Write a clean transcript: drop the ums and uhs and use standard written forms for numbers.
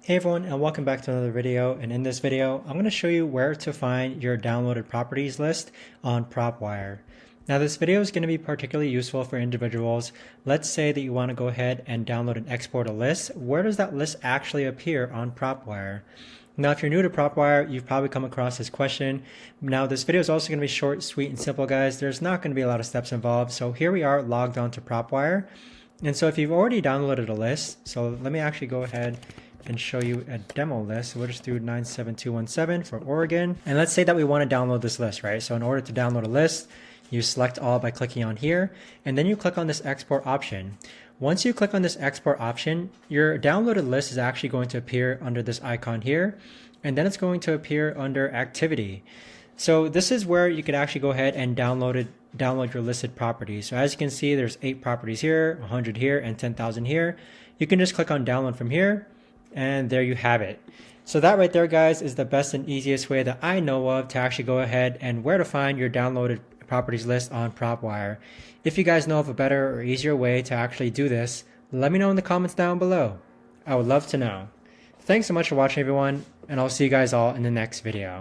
Hey everyone, and welcome back to another video. And in this video, I'm going to show you where to find your downloaded properties list on Propwire. Now this video is going to be particularly useful for individuals. Let's say that you want to go ahead and download and export a list. Where does that list actually appear on Propwire? Now if you're new to Propwire, you've probably come across this question. Now this video is also going to be short, sweet, and simple, guys. There's not going to be a lot of steps involved. So here we are logged on to Propwire. And so if you've already downloaded a list, so let me actually go ahead and show you a demo list. So we'll just do 97217 for Oregon. And let's say that we want to download this list, right? So in order to download a list, you select all by clicking on here, and then you click on this export option. Once you click on this export option, your downloaded list is actually going to appear under this icon here, and then it's going to appear under activity. So this is where you could actually go ahead and download your listed properties. So as you can see, there's 8 properties here, 100 here, and 10,000 here. You can just click on download from here, and there you have it. So that right there, guys, is the best and easiest way that I know of to actually go ahead and where to find your downloaded properties list on Propwire. If you guys know of a better or easier way to actually do this, let me know in the comments down below. I would love to know. Thanks so much for watching, everyone, and I'll see you guys all in the next video.